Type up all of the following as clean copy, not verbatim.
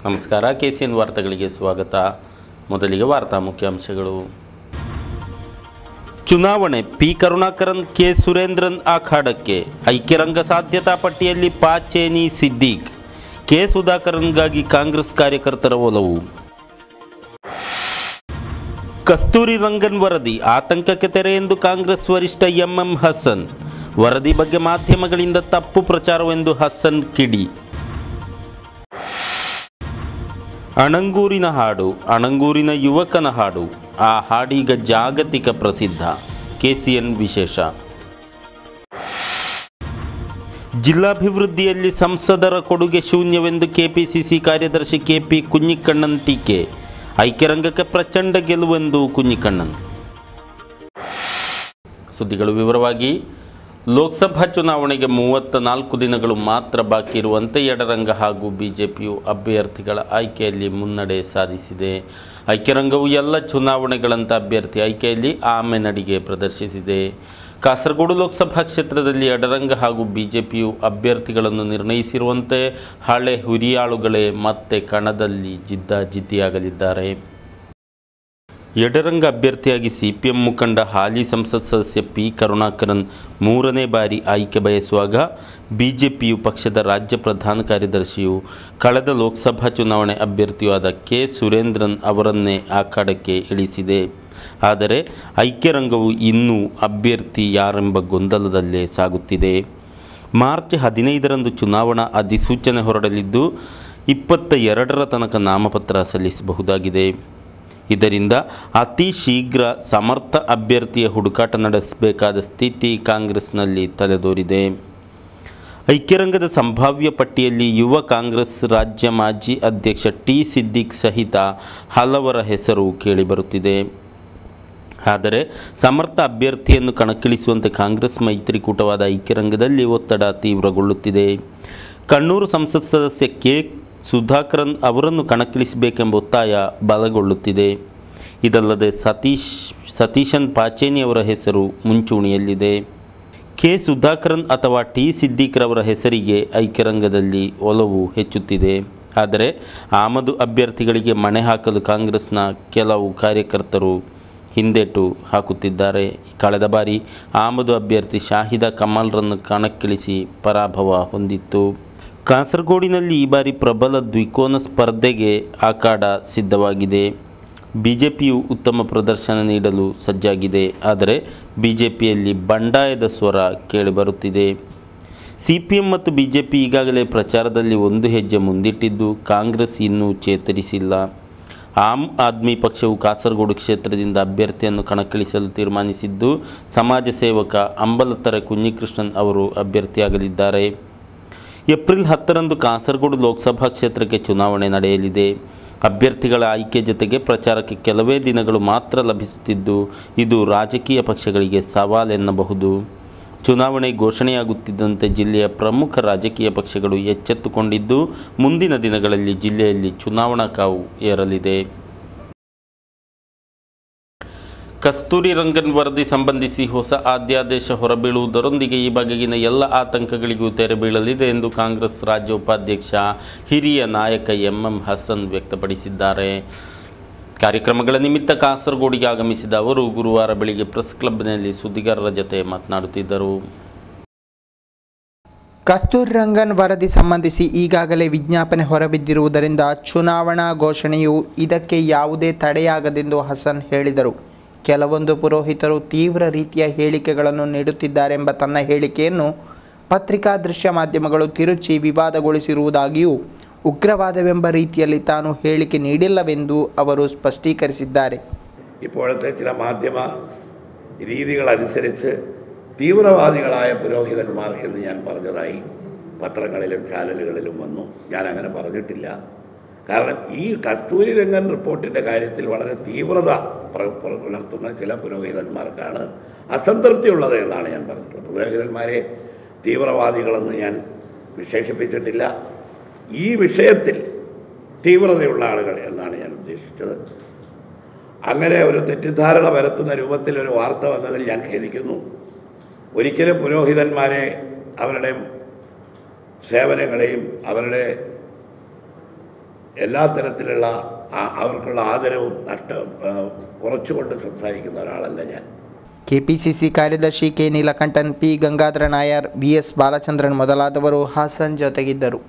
ನಮಸ್ಕಾರ, KCN ವಾರ್ತೆಗಳಿಗೆ ಸ್ವಾಗತ. ಮೊದಲಿಗೆ ವಾರ್ತಾ ಮುಖ್ಯಾಂಶಗಳು. ಚುನಾವಣೆ, ಪಿ ಕರುಣಾಕರನ್, ಕೆ ಸುರೇಂದ್ರನ್ ಅಖಾಡಕ್ಕೆ. ಐಕ್ಯರಂಗ ಸಾಧ್ಯತಾ ಪಟ್ಟಿಯಲ್ಲಿ ಪಾಚೇನಿ ಸಿದ್ದೀಕ್. ಕೆ ಸುಧಾಕರನ್ಗಾಗಿ ಕಾಂಗ್ರೆಸ್ ಕಾರ್ಯಕರ್ತರ ಒಲವು. ಕಸ್ತೂರಿ ರಂಗನ್ ವರದಿ ಆತಂಕಕ್ಕೆ ತೆರೆ ಎಂದು ಕಾಂಗ್ರೆಸ್ ವರಿಷ್ಠ ಎಂಎಂ ಹಸನ್. ವರದಿ ಬಗ್ಗೆ ಮಾಧ್ಯಮಗಳಿಂದ ತಪ್ಪು ಪ್ರಚಾರವೆಂದು ಹಸನ್ ಕಿಡಿ. ಅಣಂಗೂರಿನ ಹಾಡು, ಅಣಂಗೂರಿನ ಯುವಕನ ಹಾಡು. ಆ ಹಾಡೀಗ ಜಾಗತಿಕ ಪ್ರಸಿದ್ಧ. KCN ವಿಶೇಷ. ಜಿಲ್ಲಾಭಿವೃದ್ಧಿಯಲ್ಲಿ ಸಂಸದರ ಕೊಡುಗೆ ಶೂನ್ಯವೆಂದು ಕೆಪಿಸಿಸಿ ಕಾರ್ಯದರ್ಶಿ KP ಕುഞ്ഞിക്കണ്ണನ್ ಟೀಕೆ. ಐಕ್ಯರಂಗಕ್ಕೆ ಪ್ರಚಂಡ ಗೆಲುವೆಂದು ಕುഞ്ഞിക്കണ്ണನ್. ಸುದ್ದಿಗಳು ವಿವರವಾಗಿ. ಲೋಕಸಭಾ ಚುನಾವಣೆಗೆ 34 ದಿನಗಳು ಮಾತ್ರ ಬಾಕಿ ಇರುವಂತೆ ಎಡರಂಗ ಹಾಗೂ ಬಿಜೆಪಿಯು ಅಭ್ಯರ್ಥಿಗಳ ಆಯ್ಕೆಯಲ್ಲಿ ಮುನ್ನಡೆ ಸಾಧಿಸಿದೆ. ಐಕ್ಯರಂಗವು ಎಲ್ಲ ಚುನಾವಣೆಗಳಂಥ ಅಭ್ಯರ್ಥಿ ಆಯ್ಕೆಯಲ್ಲಿ ನಡಿಗೆ ಪ್ರದರ್ಶಿಸಿದೆ. ಕಾಸರಗೋಡು ಲೋಕಸಭಾ ಕ್ಷೇತ್ರದಲ್ಲಿ ಎಡರಂಗ ಹಾಗೂ ಬಿಜೆಪಿಯು ಅಭ್ಯರ್ಥಿಗಳನ್ನು ನಿರ್ಣಯಿಸಿರುವಂತೆ ಹಳೆ ಹುರಿಯಾಳುಗಳೇ ಮತ್ತೆ ಕಣದಲ್ಲಿ ಜಿದ್ದಾಜಿದ್ದಿಯಾಗಲಿದ್ದಾರೆ. ಎಡರಂಗ ಅಭ್ಯರ್ಥಿಯಾಗಿ CPM ಮುಖಂಡ ಹಾಲಿ ಸಂಸತ್ ಸದಸ್ಯ ಪಿ ಕರುಣಾಕರನ್ 3ನೇ ಬಾರಿ ಆಯ್ಕೆ ಬಯಸುವಾಗ ಬಿಜೆಪಿಯು ಪಕ್ಷದ ರಾಜ್ಯ ಪ್ರಧಾನ ಕಾರ್ಯದರ್ಶಿಯು ಕಳೆದ ಲೋಕಸಭಾ ಚುನಾವಣೆ ಅಭ್ಯರ್ಥಿಯೂ ಆದ ಕೆ ಸುರೇಂದ್ರನ್ ಅವರನ್ನೇ ಅಖಾಡಕ್ಕೆ ಇಳಿಸಿದೆ. ಆದರೆ ಐಕ್ಯರಂಗವು ಇನ್ನೂ ಅಭ್ಯರ್ಥಿ ಯಾರೆಂಬ ಗೊಂದಲದಲ್ಲೇ ಸಾಗುತ್ತಿದೆ. ಮಾರ್ಚ್ 15ರಂದು ಚುನಾವಣಾ ಅಧಿಸೂಚನೆ ಹೊರಡಲಿದ್ದು 22ರ ತನಕ ನಾಮಪತ್ರ ಸಲ್ಲಿಸಬಹುದಾಗಿದೆ. ಇದರಿಂದ ಅತಿ ಶೀಘ್ರ ಸಮರ್ಥ ಅಭ್ಯರ್ಥಿಯ ಹುಡುಕಾಟ ನಡೆಸಬೇಕಾದ ಸ್ಥಿತಿ ಕಾಂಗ್ರೆಸ್ನಲ್ಲಿ ತಲೆದೋರಿದೆ. ಐಕ್ಯರಂಗದ ಸಂಭಾವ್ಯ ಪಟ್ಟಿಯಲ್ಲಿ ಯುವ ಕಾಂಗ್ರೆಸ್ ರಾಜ್ಯ ಮಾಜಿ ಅಧ್ಯಕ್ಷ ಟಿ ಸಿದ್ದೀಕ್ ಸಹಿತ ಹಲವರ ಹೆಸರು ಕೇಳಿಬರುತ್ತಿದೆ. ಆದರೆ ಸಮರ್ಥ ಅಭ್ಯರ್ಥಿಯನ್ನು ಕಣಕ್ಕಿಳಿಸುವಂತೆ ಕಾಂಗ್ರೆಸ್ ಮೈತ್ರಿಕೂಟವಾದ ಐಕ್ಯರಂಗದಲ್ಲಿ ಒತ್ತಡ ತೀವ್ರಗೊಳ್ಳುತ್ತಿದೆ. ಕಣ್ಣೂರು ಸಂಸತ್ ಸದಸ್ಯ ಕೆ ಸುಧಾಕರನ್ ಅವರನ್ನು ಕಣಕ್ಕಿಳಿಸಬೇಕೆಂಬ ಒತ್ತಾಯ ಬಲಗೊಳ್ಳುತ್ತಿದೆ. ಇದಲ್ಲದೆ ಸತೀಶನ್ ಪಾಚೇನಿ ಅವರ ಹೆಸರು ಮುಂಚೂಣಿಯಲ್ಲಿದೆ. ಕೆ ಸುಧಾಕರನ್ ಅಥವಾ ಟಿ ಸಿದ್ದೀಕ್ರವರ ಹೆಸರಿಗೆ ಐಕ್ಯರಂಗದಲ್ಲಿ ಒಲವು ಹೆಚ್ಚುತ್ತಿದೆ. ಆದರೆ ಆಮದು ಅಭ್ಯರ್ಥಿಗಳಿಗೆ ಮಣೆ ಹಾಕಲು ಕಾಂಗ್ರೆಸ್ನ ಕೆಲವು ಕಾರ್ಯಕರ್ತರು ಹಿಂದೇಟು ಹಾಕುತ್ತಿದ್ದಾರೆ. ಕಳೆದ ಬಾರಿ ಆಮದು ಅಭ್ಯರ್ಥಿ ಶಾಹಿದಾ ಕಮಾಲ್ರನ್ನು ಕಣಕ್ಕಿಳಿಸಿ ಪರಾಭವ ಹೊಂದಿತ್ತು. ಕಾಸರಗೋಡಿನಲ್ಲಿ ಈ ಬಾರಿ ಪ್ರಬಲ ದ್ವಿಕೋನ ಸ್ಪರ್ಧೆಗೆ ಅಖಾಡ ಸಿದ್ಧವಾಗಿದೆ. ಬಿಜೆಪಿಯು ಉತ್ತಮ ಪ್ರದರ್ಶನ ನೀಡಲು ಸಜ್ಜಾಗಿದೆ. ಆದರೆ ಬಿಜೆಪಿಯಲ್ಲಿ ಬಂಡಾಯದ ಸ್ವರ ಕೇಳಿಬರುತ್ತಿದೆ. CPM ಮತ್ತು ಬಿಜೆಪಿ ಈಗಾಗಲೇ ಪ್ರಚಾರದಲ್ಲಿ ಒಂದು ಹೆಜ್ಜೆ ಮುಂದಿಟ್ಟಿದ್ದು ಕಾಂಗ್ರೆಸ್ ಇನ್ನೂ ಚೇತರಿಸಿಲ್ಲ. ಆಮ್ ಆದ್ಮಿ ಪಕ್ಷವು ಕಾಸರಗೋಡು ಕ್ಷೇತ್ರದಿಂದ ಅಭ್ಯರ್ಥಿಯನ್ನು ಕಣಕ್ಕಿಳಿಸಲು ತೀರ್ಮಾನಿಸಿದ್ದು ಸಮಾಜ ಸೇವಕ ಅಂಬಲತ್ತರೆ ಕುഞ്ഞിಕೃಷ್ಣನ್ ಅವರು ಅಭ್ಯರ್ಥಿಯಾಗಲಿದ್ದಾರೆ. ಏಪ್ರಿಲ್ 10ರಂದು ಕಾಸರಗೋಡು ಲೋಕಸಭಾ ಕ್ಷೇತ್ರಕ್ಕೆ ಚುನಾವಣೆ ನಡೆಯಲಿದೆ. ಅಭ್ಯರ್ಥಿಗಳ ಆಯ್ಕೆ ಜೊತೆಗೆ ಪ್ರಚಾರಕ್ಕೆ ಕೆಲವೇ ದಿನಗಳು ಮಾತ್ರ ಲಭಿಸುತ್ತಿದ್ದು ಇದು ರಾಜಕೀಯ ಪಕ್ಷಗಳಿಗೆ ಸವಾಲೆನ್ನಬಹುದು. ಚುನಾವಣೆ ಘೋಷಣೆಯಾಗುತ್ತಿದ್ದಂತೆ ಜಿಲ್ಲೆಯ ಪ್ರಮುಖ ರಾಜಕೀಯ ಪಕ್ಷಗಳು ಎಚ್ಚೆತ್ತುಕೊಂಡಿದ್ದು ಮುಂದಿನ ದಿನಗಳಲ್ಲಿ ಜಿಲ್ಲೆಯಲ್ಲಿ ಚುನಾವಣಾ ಕಾವು ಏರಲಿದೆ. ಕಸ್ತೂರಿ ರಂಗನ್ ವರದಿ ಸಂಬಂಧಿಸಿ ಹೊಸ ಅಧ್ಯಾದೇಶ ಹೊರಬೀಳುವುದರೊಂದಿಗೆ ಈ ಬಗೆಗಿನ ಎಲ್ಲ ಆತಂಕಗಳಿಗೂ ತೆರೆ ಬೀಳಲಿದೆ ಎಂದು ಕಾಂಗ್ರೆಸ್ ರಾಜ್ಯ ಉಪಾಧ್ಯಕ್ಷ ಹಿರಿಯ ನಾಯಕ ಎಂಎಂ ಹಸನ್ ವ್ಯಕ್ತಪಡಿಸಿದ್ದಾರೆ. ಕಾರ್ಯಕ್ರಮಗಳ ನಿಮಿತ್ತ ಕಾಸರಗೋಡಿಗೆ ಆಗಮಿಸಿದ ಅವರು ಗುರುವಾರ ಬೆಳಿಗ್ಗೆ ಪ್ರೆಸ್ ಕ್ಲಬ್ನಲ್ಲಿ ಸುದ್ದಿಗಾರರ ಜತೆ ಮಾತನಾಡುತ್ತಿದ್ದರು. ಕಸ್ತೂರಿ ರಂಗನ್ ವರದಿ ಸಂಬಂಧಿಸಿ ಈಗಾಗಲೇ ವಿಜ್ಞಾಪನೆ ಹೊರಬಿದ್ದಿರುವುದರಿಂದ ಚುನಾವಣಾ ಘೋಷಣೆಯು ಇದಕ್ಕೆ ಯಾವುದೇ ತಡೆಯಾಗದೆಂದು ಹಸನ್ ಹೇಳಿದರು. ಕೆಲವೊಂದು ಪುರೋಹಿತರು ತೀವ್ರ ರೀತಿಯ ಹೇಳಿಕೆಗಳನ್ನು ನೀಡುತ್ತಿದ್ದಾರೆಂಬ ತನ್ನ ಹೇಳಿಕೆಯನ್ನು ಪತ್ರಿಕಾ ದೃಶ್ಯ ಮಾಧ್ಯಮಗಳು ತಿರುಚಿ ವಿವಾದಗೊಳಿಸಿರುವುದಾಗಿಯೂ ഉഗ്രവാദವೆಂಬ ರೀತಿಯಲ್ಲಿ ತಾನು ಹೇಳಿಕೆ ನೀಡಿಲ್ಲವೆಂದು ಅವರು സ്പഷ്ടീകരിಸಿದ್ದಾರೆ. ഇപ്പോഴത്തെ ചില മാധ്യമ രീതികളനുസരിച്ച് തീവ്രവാദികളായ പുരോഹിതന്മാർ എന്ന് ഞാൻ പറഞ്ഞതായി പത്രങ്ങളിലും ചാനലുകളിലും വന്നു. ഞാൻ അങ്ങനെ പറഞ്ഞിട്ടില്ല. കാരണം ഈ കസ്തൂരി രംഗൻ റിപ്പോർട്ടിൻ്റെ കാര്യത്തിൽ വളരെ തീവ്രത പുലർത്തുന്ന ചില പുരോഹിതന്മാർക്കാണ് അസംതൃപ്തിയുള്ളത് എന്നാണ് ഞാൻ പറഞ്ഞിട്ടുള്ളത്. പുരോഹിതന്മാരെ തീവ്രവാദികളെന്ന് ഞാൻ വിശേഷിപ്പിച്ചിട്ടില്ല. ഈ വിഷയത്തിൽ തീവ്രതയുള്ള ആളുകൾ എന്നാണ് ഞാൻ ഉദ്ദേശിച്ചത്. അങ്ങനെ ഒരു തെറ്റിദ്ധാരണ പരത്തുന്ന രൂപത്തിലൊരു വാർത്ത വന്നതിൽ ഞാൻ ഖേദിക്കുന്നു. ഒരിക്കലും പുരോഹിതന്മാരെ അവരുടെ സേവനങ്ങളെയും അവരുടെ എല്ലാ തരത്തിലുള്ള അവർക്കുള്ള ആദരവും കുറച്ചുകൊണ്ട് സംസാരിക്കുന്ന ഒരാളല്ല ഞാൻ. KPCC ಕಾರ್ಯದರ್ಶಿ K Neelakantan, P Gangadhara Nair, VS Balachandran ಮೊದಲಾದವರು ಹಾಸನ್ ಜೊತೆಗಿದ್ದರು.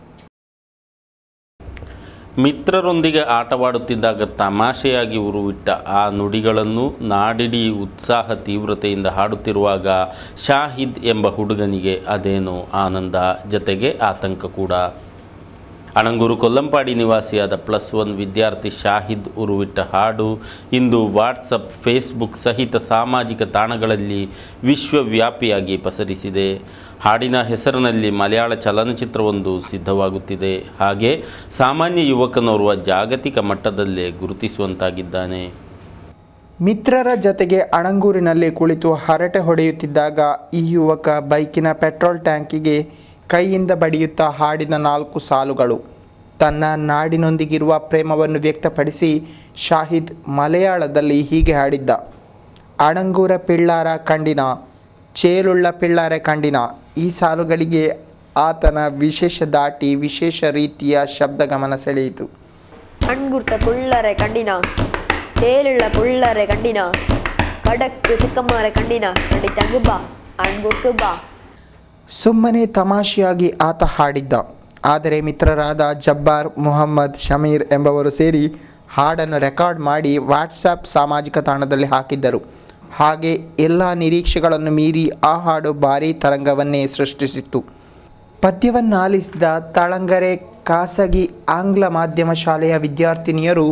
ಮಿತ್ರರೊಂದಿಗೆ ಆಟವಾಡುತ್ತಿದ್ದಾಗ ತಮಾಷೆಯಾಗಿ ಉರುವಿಟ್ಟ ಆ ನುಡಿಗಳನ್ನು ನಾಡಿಡೀ ಉತ್ಸಾಹ ತೀವ್ರತೆಯಿಂದ ಹಾಡುತ್ತಿರುವಾಗ ಶಾಹಿದ್ ಎಂಬ ಹುಡುಗನಿಗೆ ಅದೇನೋ ಆನಂದ, ಜತೆಗೆ ಆತಂಕ ಕೂಡ. ಅಣಂಗೂರು ಕೊಲ್ಲಂಪಾಡಿ ನಿವಾಸಿಯಾದ +1 ವಿದ್ಯಾರ್ಥಿ ಶಾಹಿದ್ ಉರುವಿಟ್ಟ ಹಾಡು ಇಂದು ವಾಟ್ಸಪ್, ಫೇಸ್ಬುಕ್ ಸಹಿತ ಸಾಮಾಜಿಕ ತಾಣಗಳಲ್ಲಿ ವಿಶ್ವವ್ಯಾಪಿಯಾಗಿ ಪಸರಿಸಿದೆ. ಹಾಡಿನ ಹೆಸರಿನಲ್ಲಿ ಮಲಯಾಳ ಚಲನಚಿತ್ರವೊಂದು ಸಿದ್ಧವಾಗುತ್ತಿದೆ. ಹಾಗೆ ಸಾಮಾನ್ಯ ಯುವಕನೋರ್ವ ಜಾಗತಿಕ ಮಟ್ಟದಲ್ಲೇ ಗುರುತಿಸುವಂತಾಗಿದ್ದಾನೆ. ಮಿತ್ರರ ಜತೆಗೆ ಅಣಂಗೂರಿನಲ್ಲಿ ಕುಳಿತು ಹರಟೆ ಹೊಡೆಯುತ್ತಿದ್ದಾಗ ಈ ಯುವಕ ಬೈಕಿನ ಪೆಟ್ರೋಲ್ ಟ್ಯಾಂಕಿಗೆ ಕೈಯಿಂದ ಬಡಿಯುತ್ತಾ ಹಾಡಿದ 4 ಸಾಲುಗಳು. ತನ್ನ ನಾಡಿನೊಂದಿಗಿರುವ ಪ್ರೇಮವನ್ನು ವ್ಯಕ್ತಪಡಿಸಿ ಶಾಹಿದ್ ಮಲಯಾಳದಲ್ಲಿ ಹೀಗೆ ಹಾಡಿದ್ದ: ಅಣಂಗೂರ ಪಿಳ್ಳಾರ ಕಂಡಿನ, ಚೇಲುಳ್ಳ ಪಿಳ್ಳಾರೆ ಕಂಡಿನ. ಈ ಸಾಲುಗಳಿಗೆ ಆತನ ವಿಶೇಷ ದಾಟಿ ವಿಶೇಷ ರೀತಿಯ ಶಬ್ದ ಗಮನ ಸೆಳೆಯಿತು. ಅಣ್ಗುರ್ತ ಪುಳ್ಳರೆ ಕಂಡಿನ, ಚೇಲುಳ್ಳ ಪುಳ್ಳರೆ ಕಂಡಿನ, ಕಡಕ್ಕು ಚಿಕ್ಕಮ್ಮರೆ ಕಂಡಿನ, ಕಂಡಿತಂಗು ಬಾ, ಅಣ್ಗುರ್ಕು ಬಾ. ಸುಮ್ಮನೆ ತಮಾಷೆಯಾಗಿ ಆತ ಹಾಡಿದ್ದ. ಆದರೆ ಮಿತ್ರರಾದ ಜಬ್ಬಾರ್, ಮುಹಮ್ಮದ್, ಶಮೀರ್ ಎಂಬವರು ಸೇರಿ ಹಾಡನ್ನು ರೆಕಾರ್ಡ್ ಮಾಡಿ ವಾಟ್ಸಪ್ ಸಾಮಾಜಿಕ ತಾಣದಲ್ಲಿ ಹಾಕಿದ್ದರು. ಹಾಗೆ ಎಲ್ಲ ನಿರೀಕ್ಷೆಗಳನ್ನು ಮೀರಿ ಆ ಹಾಡು ಭಾರೀ ತರಂಗವನ್ನೇ ಸೃಷ್ಟಿಸಿತ್ತು. ಪದ್ಯವನ್ನಾಲಿಸಿದ ತಳಂಗರೆ ಖಾಸಗಿ ಆಂಗ್ಲ ಮಾಧ್ಯಮ ಶಾಲೆಯ ವಿದ್ಯಾರ್ಥಿನಿಯರು,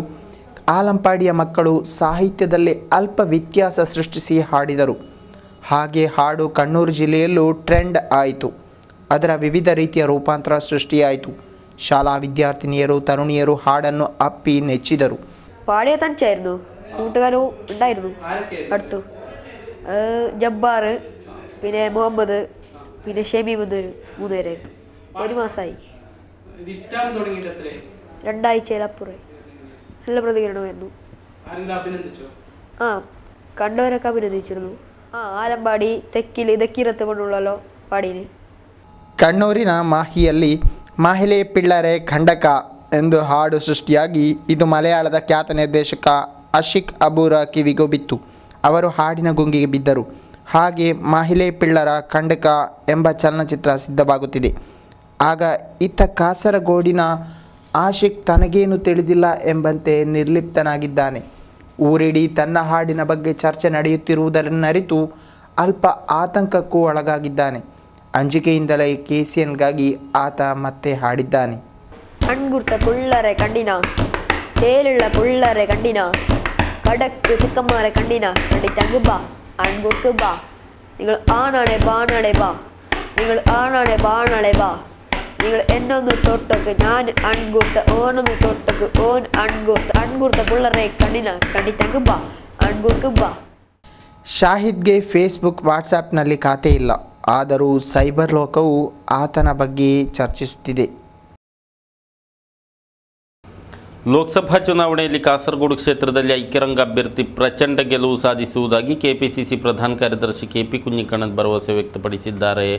ಆಲಂಪಾಡಿಯ ಮಕ್ಕಳು ಸಾಹಿತ್ಯದಲ್ಲಿ ಅಲ್ಪ ವ್ಯತ್ಯಾಸ ಸೃಷ್ಟಿಸಿ ಹಾಡಿದರು. ಹಾಗೆ ಹಾಡು ಕಣ್ಣೂರು ಜಿಲ್ಲೆಯಲ್ಲೂ ಟ್ರೆಂಡ್ ಆಯಿತು. ಅದರ ವಿವಿಧ ರೀತಿಯ ರೂಪಾಂತರ ಸೃಷ್ಟಿಯಾಯಿತು. ಶಾಲಾ വിദ്യാർത്ഥിനിയರು, തരുണിയರು ಹಾಡನ್ನು അപ്പി നെച്ചിದರು. പാടിയ തനിച്ചായിരുന്നു, കൂട്ടുകാരും ഉണ്ടായിരുന്നു അടുത്തു. ജബ്ബാർ, പിന്നെ മുഹമ്മദ്, പിന്നെ ഷമീം എന്നൊരു 3 പേരായിരുന്നു. 1 മാസമായി, 2 ആഴ്ചയിലപ്പുറം. നല്ല പ്രതികരണമായിരുന്നു. കണ്ടവരൊക്കെ അഭിനന്ദിച്ചിരുന്നു. ആലമ്പാടി തെക്കിൽ ഇതക്കിരത്ത് മണ്ണുള്ളല്ലോ പാടീന്. ಕಣ್ಣೂರಿನ ಮಾಹಿಯಲ್ಲಿ ಮಹಿಳೆ ಪಿಳ್ಳರೆ ಖಂಡಕ ಎಂದು ಹಾಡು ಸೃಷ್ಟಿಯಾಗಿ ಇದು ಮಲಯಾಳದ ಖ್ಯಾತ ನಿರ್ದೇಶಕ ಅಶಿಕ್ ಅಬೂರ ಕಿವಿಗೂ ಬಿತ್ತು. ಅವರು ಹಾಡಿನ ಗುಂಗಿಗೆ ಬಿದ್ದರು. ಹಾಗೆ ಮಹಿಳೆ ಪಿಳ್ಳರ ಖಂಡಕ ಎಂಬ ಚಲನಚಿತ್ರ ಸಿದ್ಧವಾಗುತ್ತಿದೆ. ಆಗ ಇತ್ತ ಕಾಸರಗೋಡಿನ ಆಶಿಕ್ ತನಗೇನು ತಿಳಿದಿಲ್ಲ ಎಂಬಂತೆ ನಿರ್ಲಿಪ್ತನಾಗಿದ್ದಾನೆ. ಊರಿಡೀ ತನ್ನ ಹಾಡಿನ ಬಗ್ಗೆ ಚರ್ಚೆ ನಡೆಯುತ್ತಿರುವುದನ್ನರಿತು ಅಲ್ಪ ಆತಂಕಕ್ಕೂ ಒಳಗಾಗಿದ್ದಾನೆ. ಅಂಜಿಕೆಯಿಂದಲೇ KCNಗಾಗಿ ಆತ ಮತ್ತೆ ಹಾಡಿದ್ದಾನೆ. ಅಣ್ಗುರ್ತ ಪುಳ್ಳರೆ ಕಂಡಿನ, ಚೇಲುಳ್ಳ ಪುಳ್ಳರೆ ಕಂಡಿನ, കടക്ക് ചിക്കന്മാരെ കണ്ടിന കണ്ടിട്ടങ്ങ് ബാ അൺകുർക്ക് ബാ നിങ്ങൾ ആണാണെ ബാണാളെ ബാ നിങ്ങൾ ആണാണെ ബാണാളെ ബാ നിങ്ങൾ എന്നൊന്ന് തൊട്ടക്ക് ഞാൻ അൺകുർത്ത ഓനൊന്ന് തൊട്ടക്ക് ഓൻ അൺകുർത്ത പിള്ളറെ കണ്ടിന കണ്ടിട്ടങ്ങ് ബാ ಅಣ್ಗುರ್ಕು ಬಾ. ಶಾಹಿದ್ಗೆ ಫೇಸ್ಬುಕ್, ವಾಟ್ಸಾಪ್ನಲ್ಲಿ ಖಾತೆ ಇಲ್ಲ. ಆದರೂ ಸೈಬರ್ ಲೋಕವು ಆತನ ಬಗ್ಗೆ ಚರ್ಚಿಸುತ್ತಿದೆ. ಲೋಕಸಭಾ ಚುನಾವಣೆಯಲ್ಲಿ ಕಾಸರಗೋಡು ಕ್ಷೇತ್ರದಲ್ಲಿ ಐಕ್ಯರಂಗ ಅಭ್ಯರ್ಥಿ ಪ್ರಚಂಡ ಗೆಲುವು ಸಾಧಿಸುವುದಾಗಿ KPCC ಪ್ರಧಾನ ಕಾರ್ಯದರ್ಶಿ KP ಕುഞ്ഞിക്കണ്ണൻ ಭರವಸೆ ವ್ಯಕ್ತಪಡಿಸಿದ್ದಾರೆ.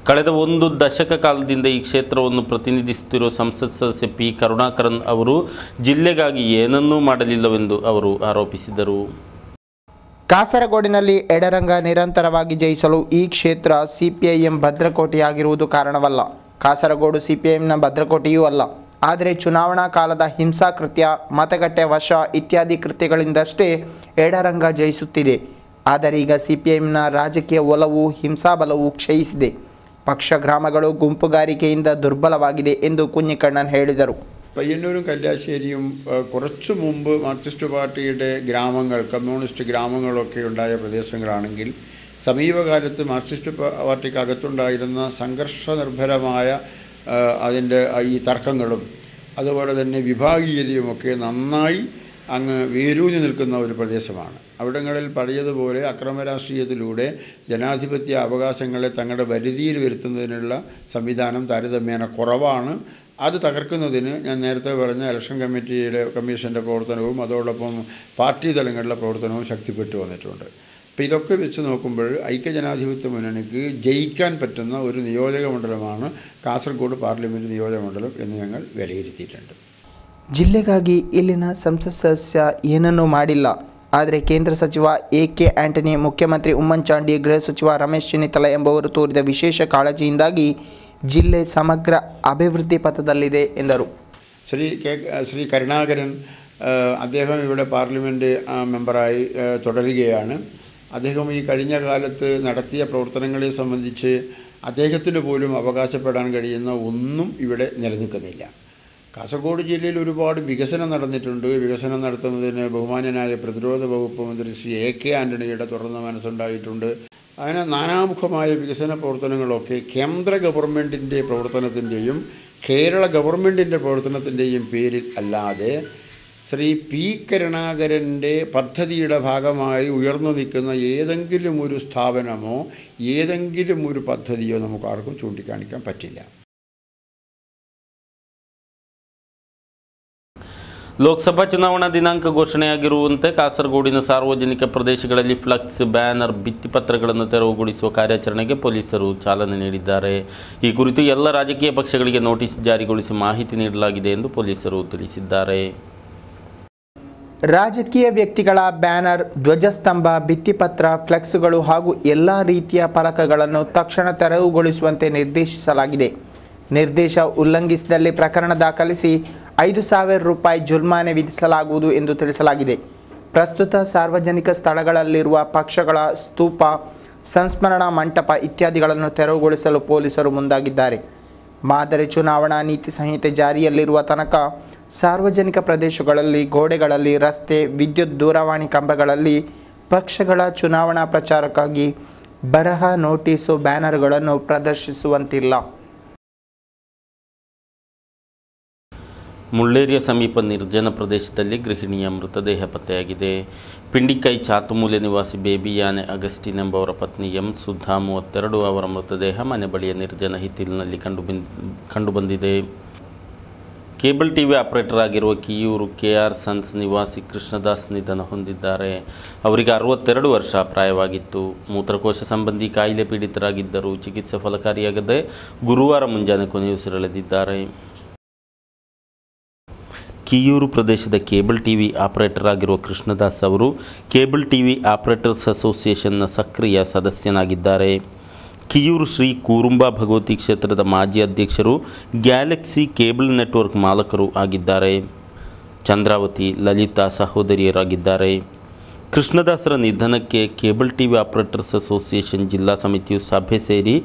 ಕಳೆದ 1 ದಶಕ ಕಾಲದಿಂದ ಈ ಕ್ಷೇತ್ರವನ್ನು ಪ್ರತಿನಿಧಿಸುತ್ತಿರುವ ಸಂಸತ್ ಸದಸ್ಯ P ಕರುಣಾಕರನ್ ಅವರು ಜಿಲ್ಲೆಗಾಗಿ ಏನನ್ನೂ ಮಾಡಲಿಲ್ಲವೆಂದು ಅವರು ಆರೋಪಿಸಿದರು. ಕಾಸರಗೋಡಿನಲ್ಲಿ ಎಡರಂಗ ನಿರಂತರವಾಗಿ ಜಯಿಸಲು ಈ ಕ್ಷೇತ್ರ CPIM ಭದ್ರಕೋಟೆಯಾಗಿರುವುದು ಕಾರಣವಲ್ಲ. ಕಾಸರಗೋಡು CPIMನ ಭದ್ರಕೋಟೆಯೂ ಅಲ್ಲ. ಆದರೆ ಚುನಾವಣಾ ಕಾಲದ ಹಿಂಸಾಕೃತ್ಯ, ಮತಗಟ್ಟೆ ವಶ ಇತ್ಯಾದಿ ಕೃತ್ಯಗಳಿಂದಷ್ಟೇ ಎಡರಂಗ ಜಯಿಸುತ್ತಿದೆ. ಆದರೆ ಈಗ CPIMನ ರಾಜಕೀಯ ಒಲವು, ಹಿಂಸಾಬಲವು ಕ್ಷಯಿಸಿದೆ. ಪಕ್ಷ ಗ್ರಾಮಗಳು ಗುಂಪುಗಾರಿಕೆಯಿಂದ ದುರ್ಬಲವಾಗಿದೆ ಎಂದು കുഞ്ഞിക്കണ്ണൻ ಹೇಳಿದರು. പയ്യന്നൂരും കല്യാശ്ശേരിയും കുറച്ചു മുമ്പ് മാർക്സിസ്റ്റ് പാർട്ടിയുടെ ഗ്രാമങ്ങൾ, കമ്മ്യൂണിസ്റ്റ് ഗ്രാമങ്ങളൊക്കെ ഉണ്ടായ പ്രദേശങ്ങളാണെങ്കിൽ സമീപകാലത്ത് മാർക്സിസ്റ്റ് പാർട്ടിക്കകത്തുണ്ടായിരുന്ന സംഘർഷനിർഭരമായ അതിൻ്റെ ഈ തർക്കങ്ങളും അതുപോലെ തന്നെ വിഭാഗീയതയുമൊക്കെ നന്നായി അങ്ങ് വേരൂന്നി നിൽക്കുന്ന ഒരു പ്രദേശമാണ്. അവിടങ്ങളിൽ പഴയതുപോലെ അക്രമരാഷ്ട്രീയത്തിലൂടെ ജനാധിപത്യ അവകാശങ്ങളെ തങ്ങളുടെ പരിധിയിൽ വരുത്തുന്നതിനുള്ള സംവിധാനം താരതമ്യേന കുറവാണ്. അത് തകർക്കുന്നതിന് ഞാൻ നേരത്തെ പറഞ്ഞ ഇലക്ഷൻ കമ്മീഷൻ്റെ പ്രവർത്തനവും അതോടൊപ്പം പാർട്ടി തലങ്ങളിലെ പ്രവർത്തനവും ശക്തിപ്പെട്ടു വന്നിട്ടുണ്ട്. അപ്പോൾ ഇതൊക്കെ വെച്ച് നോക്കുമ്പോൾ ഐക്യജനാധിപത്യ മുന്നണിക്ക് ജയിക്കാൻ പറ്റുന്ന ഒരു നിയോജക മണ്ഡലമാണ് കാസർഗോഡ് പാർലമെൻറ്റ് നിയോജക മണ്ഡലം എന്ന് ഞങ്ങൾ വിലയിരുത്തിയിട്ടുണ്ട്. ಜಿಲ್ಲೆಗಾಗಿ ಇಲ್ಲಿನ ಸಂಸತ್ ಸದಸ್ಯ ಏನನ್ನೂ ಮಾಡಿಲ್ಲ. ಆದರೆ ಕೇಂದ್ರ ಸಚಿವ ಎ.ಕೆ. ಆಂಟನಿ, ಮುಖ್ಯಮಂತ್ರಿ ಉಮ್ಮನ್ ಚಾಂಡಿ, ಗೃಹ ಸಚಿವ ರಮೇಶ್ ಚೆನ್ನಿತ್ತಲ ಎಂಬುವರು ತೋರಿದ ವಿಶೇಷ ಕಾಳಜಿಯಿಂದಾಗಿ ಜಿಲ್ಲೆ ಸಮಗ್ರ അഭിവൃദ്ധി പഥದಲ್ಲಿದೆ ಎಂದರು. ശ്രീ കരുണാകരൻ അദ്ദേഹം ഇവിടെ പാർലമെൻറ്റ് മെമ്പറായി തുടരുകയാണ്. അദ്ദേഹം ഈ കഴിഞ്ഞ കാലത്ത് നടത്തിയ പ്രവർത്തനങ്ങളെ സംബന്ധിച്ച് അദ്ദേഹത്തിന് പോലും അവകാശപ്പെടാൻ കഴിയുന്ന ഒന്നും ഇവിടെ നിലനിൽക്കുന്നില്ല. കാസർഗോഡ് ജില്ലയിൽ ഒരുപാട് വികസനം നടന്നിട്ടുണ്ട്. വികസനം നടത്തുന്നതിന് ബഹുമാന്യനായ പ്രതിരോധ വകുപ്പ് മന്ത്രി ശ്രീ എ.കെ. ആൻ്റണിയുടെ തുറന്ന മനസ്സുണ്ടായിട്ടുണ്ട്. അങ്ങനെ നാനാമുഖമായ വികസന പ്രവർത്തനങ്ങളൊക്കെ കേന്ദ്ര ഗവൺമെൻറ്റിൻ്റെ പ്രവർത്തനത്തിൻ്റെയും കേരള ഗവൺമെൻറ്റിൻ്റെ പ്രവർത്തനത്തിൻ്റെയും പേരിൽ അല്ലാതെ ശ്രീ പി. കരുണാകരൻ്റെ പദ്ധതിയുടെ ഭാഗമായി ഉയർന്നു നിൽക്കുന്ന ഏതെങ്കിലും ഒരു സ്ഥാപനമോ ഏതെങ്കിലും ഒരു പദ്ധതിയോ നമുക്ക് ആർക്കും ചൂണ്ടിക്കാണിക്കാൻ പറ്റില്ല. ಲೋಕಸಭಾ ಚುನಾವಣಾ ದಿನಾಂಕ ಘೋಷಣೆಯಾಗಿರುವಂತೆ ಕಾಸರಗೋಡಿನ ಸಾರ್ವಜನಿಕ ಪ್ರದೇಶಗಳಲ್ಲಿ ಫ್ಲೆಕ್ಸ್, ಬ್ಯಾನರ್, ಭಿತ್ತಿಪತ್ರಗಳನ್ನು ತೆರವುಗೊಳಿಸುವ ಕಾರ್ಯಾಚರಣೆಗೆ ಪೊಲೀಸರು ಚಾಲನೆ ನೀಡಿದ್ದಾರೆ. ಈ ಕುರಿತು ಎಲ್ಲ ರಾಜಕೀಯ ಪಕ್ಷಗಳಿಗೆ ನೋಟಿಸ್ ಜಾರಿಗೊಳಿಸಿ ಮಾಹಿತಿ ನೀಡಲಾಗಿದೆ ಎಂದು ಪೊಲೀಸರು ತಿಳಿಸಿದ್ದಾರೆ. ರಾಜಕೀಯ ವ್ಯಕ್ತಿಗಳ ಬ್ಯಾನರ್, ಧ್ವಜಸ್ತಂಭ, ಭಿತ್ತಿಪತ್ರ, ಫ್ಲೆಕ್ಸ್ಗಳು ಹಾಗೂ ಎಲ್ಲ ರೀತಿಯ ಫಲಕಗಳನ್ನು ತಕ್ಷಣ ತೆರವುಗೊಳಿಸುವಂತೆ ನಿರ್ದೇಶಿಸಲಾಗಿದೆ. ನಿರ್ದೇಶ ಉಲ್ಲಂಘಿಸಿದಲ್ಲಿ ಪ್ರಕರಣ ದಾಖಲಿಸಿ 5,000 ರೂಪಾಯಿ ಜುಲ್ಮಾನೆ ವಿಧಿಸಲಾಗುವುದು ಎಂದು ತಿಳಿಸಲಾಗಿದೆ. ಪ್ರಸ್ತುತ ಸಾರ್ವಜನಿಕ ಸ್ಥಳಗಳಲ್ಲಿರುವ ಪಕ್ಷಗಳ ಸ್ತೂಪ, ಸಂಸ್ಮರಣಾ ಮಂಟಪ ಇತ್ಯಾದಿಗಳನ್ನು ತೆರವುಗೊಳಿಸಲು ಪೊಲೀಸರು ಮುಂದಾಗಿದ್ದಾರೆ. ಮಾದರಿ ಚುನಾವಣಾ ನೀತಿ ಸಂಹಿತೆ ಜಾರಿಯಲ್ಲಿರುವ ತನಕ ಸಾರ್ವಜನಿಕ ಪ್ರದೇಶಗಳಲ್ಲಿ, ಗೋಡೆಗಳಲ್ಲಿ, ರಸ್ತೆ, ವಿದ್ಯುತ್ ದೂರವಾಣಿ ಕಂಬಗಳಲ್ಲಿ ಪಕ್ಷಗಳ ಚುನಾವಣಾ ಪ್ರಚಾರಕ್ಕಾಗಿ ಬರಹ, ನೋಟಿಸು, ಬ್ಯಾನರ್ಗಳನ್ನು ಪ್ರದರ್ಶಿಸುವಂತಿಲ್ಲ. ಮುಳ್ಳೇರಿಯ ಸಮೀಪ ನಿರ್ಜನ ಪ್ರದೇಶದಲ್ಲಿ ಗೃಹಿಣಿಯ ಮೃತದೇಹ ಪತ್ತೆಯಾಗಿದೆ. ಪಿಂಡಿಕೈ ಚಾತುಮೂಲೆ ನಿವಾಸಿ ಬೇಬಿ ಯಾನೆ ಅಗಸ್ಟಿನ್ ಎಂಬವರ ಪತ್ನಿ ಎಂ. ಸುಧಾ 32 ಅವರ ಮೃತದೇಹ ಮನೆ ಬಳಿಯ ನಿರ್ಜನ ಹಿತ್ತಿಲಿನಲ್ಲಿ ಕಂಡುಬಂದಿದೆ. ಕೇಬಲ್ ಟಿವಿ ಆಪರೇಟರ್ ಆಗಿರುವ ಕಿಯೂರು ಕೆ.ಆರ್. ಸನ್ಸ್ ನಿವಾಸಿ ಕೃಷ್ಣದಾಸ್ ನಿಧನ ಹೊಂದಿದ್ದಾರೆ. ಅವರಿಗೆ 62 ವರ್ಷ ಪ್ರಾಯವಾಗಿತ್ತು. ಮೂತ್ರಕೋಶ ಸಂಬಂಧಿ ಕಾಯಿಲೆ ಪೀಡಿತರಾಗಿದ್ದರು. ಚಿಕಿತ್ಸೆ ಫಲಕಾರಿಯಾಗದೆ ಗುರುವಾರ ಮುಂಜಾನೆ ಕೊನೆಯುಸಿರೆಳೆದಿದ್ದಾರೆ. ಕಿಯೂರು ಪ್ರದೇಶದ ಕೇಬಲ್ ಟಿವಿ ಆಪರೇಟರ್ ಆಗಿರುವ ಕೃಷ್ಣದಾಸ್ ಅವರು ಕೇಬಲ್ ಟಿವಿ ಆಪರೇಟರ್ಸ್ ಅಸೋಸಿಯೇಷನ್ನ ಸಕ್ರಿಯ ಸದಸ್ಯನಾಗಿದ್ದಾರೆ. ಕಿಯೂರು ಶ್ರೀ ಕೂರುಂಬಾ ಭಗವತಿ ಕ್ಷೇತ್ರದ ಮಾಜಿ ಅಧ್ಯಕ್ಷರು, ಗ್ಯಾಲಕ್ಸಿ ಕೇಬಲ್ ನೆಟ್ವರ್ಕ್ ಮಾಲಕರು ಆಗಿದ್ದಾರೆ. ಚಂದ್ರಾವತಿ, ಲಲಿತಾ ಸಹೋದರಿಯರಾಗಿದ್ದಾರೆ. ಕೃಷ್ಣದಾಸರ ನಿಧನಕ್ಕೆ ಕೇಬಲ್ ಟಿವಿ ಆಪರೇಟರ್ಸ್ ಅಸೋಸಿಯೇಷನ್ ಜಿಲ್ಲಾ ಸಮಿತಿಯು ಸಭೆ ಸೇರಿ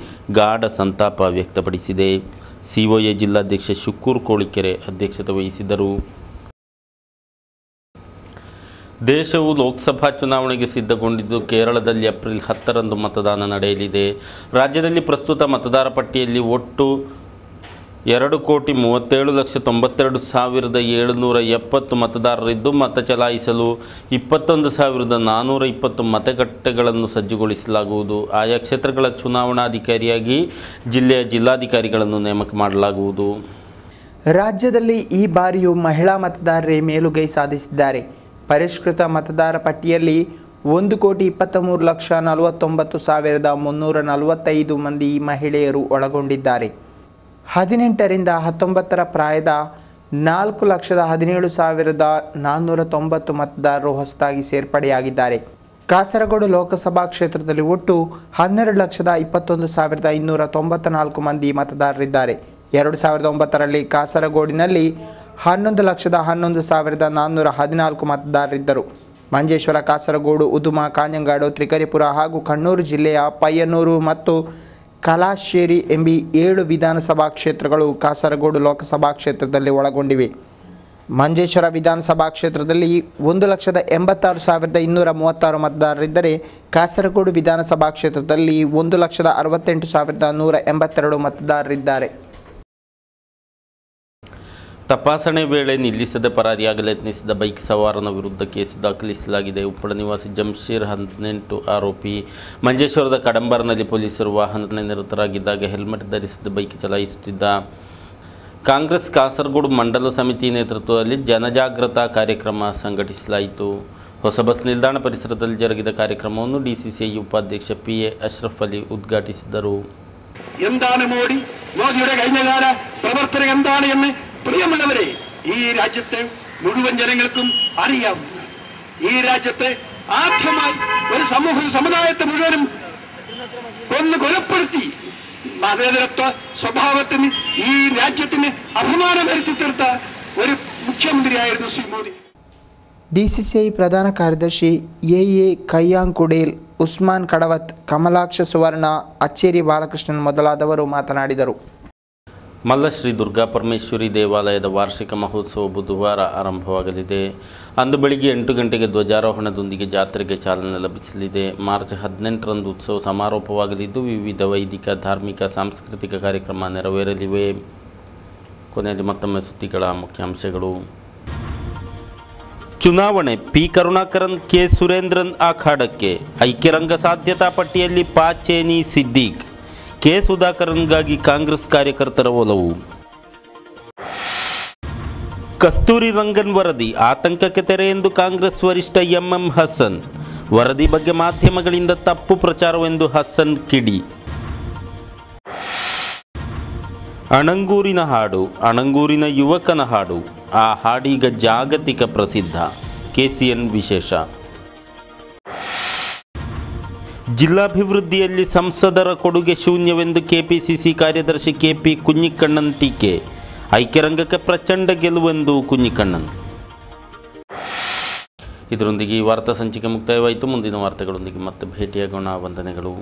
ಗಾಢ ಸಂತಾಪ ವ್ಯಕ್ತಪಡಿಸಿದೆ. ಸಿಒಎ ಜಿಲ್ಲಾಧ್ಯಕ್ಷ ಶುಕ್ಕೂರ್ ಕೋಳಿಕೆರೆ ಅಧ್ಯಕ್ಷತೆ ವಹಿಸಿದ್ದರು. ದೇಶವು ಲೋಕಸಭಾ ಚುನಾವಣೆಗೆ ಸಿದ್ಧಗೊಂಡಿದ್ದು ಕೇರಳದಲ್ಲಿ ಏಪ್ರಿಲ್ 10ರಂದು ಮತದಾನ ನಡೆಯಲಿದೆ. ರಾಜ್ಯದಲ್ಲಿ ಪ್ರಸ್ತುತ ಮತದಾರ ಪಟ್ಟಿಯಲ್ಲಿ ಒಟ್ಟು 2,37,92,770 ಮತದಾರರಿದ್ದು ಮತ ಚಲಾಯಿಸಲು 21,420 ಮತಗಟ್ಟೆಗಳನ್ನು ಸಜ್ಜುಗೊಳಿಸಲಾಗುವುದು. ಆಯಾ ಕ್ಷೇತ್ರಗಳ ಚುನಾವಣಾಧಿಕಾರಿಯಾಗಿ ಜಿಲ್ಲೆಯ ಜಿಲ್ಲಾಧಿಕಾರಿಗಳನ್ನು ನೇಮಕ ಮಾಡಲಾಗುವುದು. ರಾಜ್ಯದಲ್ಲಿ ಈ ಬಾರಿಯೂ ಮಹಿಳಾ ಮತದಾರರೇ ಮೇಲುಗೈ ಸಾಧಿಸಿದ್ದಾರೆ. ಪರಿಷ್ಕೃತ ಮತದಾರ ಪಟ್ಟಿಯಲ್ಲಿ 1,23,49,345 ಮಂದಿ ಮಹಿಳೆಯರು ಒಳಗೊಂಡಿದ್ದಾರೆ. 18 ರಿಂದ 19 ಪ್ರಾಯದ 4,17,490 ಮತದಾರರು ಹೊಸದಾಗಿ ಸೇರ್ಪಡೆಯಾಗಿದ್ದಾರೆ. ಕಾಸರಗೋಡು ಲೋಕಸಭಾ ಕ್ಷೇತ್ರದಲ್ಲಿ ಒಟ್ಟು 12,21,294 ಮಂದಿ ಮತದಾರರಿದ್ದಾರೆ. 2009ರಲ್ಲಿ ಕಾಸರಗೋಡಿನಲ್ಲಿ 11,11,414 ಮತದಾರರಿದ್ದರು. ಮಂಜೇಶ್ವರ, ಕಾಸರಗೋಡು, ಉದುಮ, ಕಾಂಜಂಗಾಡು, ತ್ರಿಕರಿಪುರ ಹಾಗೂ ಕಣ್ಣೂರು ಜಿಲ್ಲೆಯ ಪಯ್ಯನೂರು ಮತ್ತು ಕಲಾಶೇರಿ ಎಂಬಿ 7 ವಿಧಾನಸಭಾ ಕ್ಷೇತ್ರಗಳು ಕಾಸರಗೋಡು ಲೋಕಸಭಾ ಕ್ಷೇತ್ರದಲ್ಲಿ ಒಳಗೊಂಡಿವೆ. ಮಂಜೇಶ್ವರ ವಿಧಾನಸಭಾ ಕ್ಷೇತ್ರದಲ್ಲಿ 1,86,236 ಮತದಾರರಿದ್ದರೆ ಕಾಸರಗೋಡು ವಿಧಾನಸಭಾ ಕ್ಷೇತ್ರದಲ್ಲಿ 1,68,182 ಮತದಾರರಿದ್ದಾರೆ. ತಪಾಸಣೆ ವೇಳೆ ನಿಲ್ಲಿಸದೆ ಪರಾರಿಯಾಗಲು ಯತ್ನಿಸಿದ ಬೈಕ್ ಸವಾರನ ವಿರುದ್ಧ ಕೇಸು ದಾಖಲಿಸಲಾಗಿದೆ. ಉಪ್ಪಳ ನಿವಾಸಿ ಜಮ್ಶೀರ್ 18 ಆರೋಪಿ. ಮಂಜೇಶ್ವರದ ಕಡಂಬರ್ನಲ್ಲಿ ಪೊಲೀಸರು ವಾಹನ ನಿರತರಾಗಿದ್ದಾಗ ಹೆಲ್ಮೆಟ್ ಧರಿಸದೆ ಬೈಕ್ ಚಲಾಯಿಸುತ್ತಿದ್ದ. ಕಾಂಗ್ರೆಸ್ ಕಾಸರಗೋಡು ಮಂಡಲ ಸಮಿತಿ ನೇತೃತ್ವದಲ್ಲಿ ಜನಜಾಗೃತಾ ಕಾರ್ಯಕ್ರಮ ಸಂಘಟಿಸಲಾಯಿತು. ಹೊಸ ಬಸ್ ನಿಲ್ದಾಣ ಪರಿಸರದಲ್ಲಿ ಜರುಗಿದ ಕಾರ್ಯಕ್ರಮವನ್ನು ಡಿಸಿಸಿಐ ಉಪಾಧ್ಯಕ್ಷ PA ಅಶ್ರಫ್ ಅಲಿ ಉದ್ಘಾಟಿಸಿದರು. എന്താണ് മോദിയുടെ കഴിഞ്ഞകാല പ്രവർത്തനം എന്താണ് എന്ന് പ്രിയമുള്ളവരെ ഈ രാജ്യത്തെ മുഴുവൻ ജനങ്ങൾക്കും അറിയാവുന്നതാണ്. ഈ രാജ്യത്തെ ആദ്യമായി ഒരു സമുദായത്തെ മുഴുവനും കൊലപ്പെടുത്തി മതേതരത്വ സ്വഭാവത്തിന് ഈ രാജ്യത്തിന് അഭിമാനം വരുത്തി തീർത്ത ഒരു മുഖ്യമന്ത്രിയായിരുന്നു ശ്രീ മോദി. DCCI ಪ್ರಧಾನ ಕಾರ್ಯದರ್ಶಿ ಎ ಕಯ್ಯಾಂಕುಡೇಲ್, ಉಸ್ಮಾನ್ ಕಡವತ್, ಕಮಲಾಕ್ಷ ಸುವರ್ಣ, ಅಚ್ಚೇರಿ ಬಾಲಕೃಷ್ಣನ್ ಮೊದಲಾದವರು ಮಾತನಾಡಿದರು. ಮಲ್ಲಶ್ರೀ ದುರ್ಗಾ ಪರಮೇಶ್ವರಿ ದೇವಾಲಯದ ವಾರ್ಷಿಕ ಮಹೋತ್ಸವ ಬುಧವಾರ ಆರಂಭವಾಗಲಿದೆ. ಅಂದು ಬೆಳಿಗ್ಗೆ 8 ಗಂಟೆಗೆ ಧ್ವಜಾರೋಹಣದೊಂದಿಗೆ ಜಾತ್ರೆಗೆ ಚಾಲನೆ ಲಭಿಸಲಿದೆ. ಮಾರ್ಚ್ 18ರಂದು ಉತ್ಸವ ಸಮಾರೋಪವಾಗಲಿದ್ದು ವಿವಿಧ ವೈದಿಕ, ಧಾರ್ಮಿಕ, ಸಾಂಸ್ಕೃತಿಕ ಕಾರ್ಯಕ್ರಮ ನೆರವೇರಲಿವೆ. ಕೊನೆಯಲ್ಲಿ ಮತ್ತೊಮ್ಮೆ ಸುದ್ದಿಗಳ ಮುಖ್ಯಾಂಶಗಳು. ಚುನಾವಣೆ ಪಿ ಕರುಣಾಕರನ್, ಕೆ ಸುರೇಂದ್ರನ್ ಅಖಾಡಕ್ಕೆ. ಐಕ್ಯರಂಗ ಸಾಧ್ಯತಾ ಪಟ್ಟಿಯಲ್ಲಿ ಪಾಚೇನಿ ಸಿದ್ದೀಕ್. ಕೆ ಸುಧಾಕರನ್ಗಾಗಿ ಕಾಂಗ್ರೆಸ್ ಕಾರ್ಯಕರ್ತರ ಒಲವು. ಕಸ್ತೂರಿ ರಂಗನ್ ವರದಿ ಆತಂಕಕ್ಕೆ ತೆರೆ ಎಂದು ಕಾಂಗ್ರೆಸ್ ವರಿಷ್ಠ ಎಂಎಂ ಹಸನ್. ವರದಿ ಬಗ್ಗೆ ಮಾಧ್ಯಮಗಳಿಂದ ತಪ್ಪು ಪ್ರಚಾರವೆಂದು ಹಸನ್ ಕಿಡಿ. ಅಣಂಗೂರಿನ ಹಾಡು, ಅಣಂಗೂರಿನ ಯುವಕನ ಹಾಡು. ಆ ಹಾಡೀಗ ಜಾಗತಿಕ ಪ್ರಸಿದ್ಧ. ಕೆಸಿಎನ್ ವಿಶೇಷ. ಜಿಲ್ಲಾಭಿವೃದ್ಧಿಯಲ್ಲಿ ಸಂಸದರ ಕೊಡುಗೆ ಶೂನ್ಯವೆಂದು ಕೆಪಿಸಿಸಿ ಕಾರ್ಯದರ್ಶಿ ಕೆಪಿ ಕುഞ്ഞിക്കണ്ണನ್ ಟೀಕೆ. ಐಕ್ಯರಂಗಕ್ಕೆ ಪ್ರಚಂಡ ಗೆಲುವೆಂದು ಕುഞ്ഞിക്കണ്ണನ್. ಇದರೊಂದಿಗೆ ಈ ವಾರ್ತಾ ಸಂಚಿಕೆ ಮುಕ್ತಾಯವಾಯಿತು. ಮುಂದಿನ ವಾರ್ತೆಗಳೊಂದಿಗೆ ಮತ್ತೆ ಭೇಟಿಯಾಗೋಣ. ವಂದನೆಗಳು.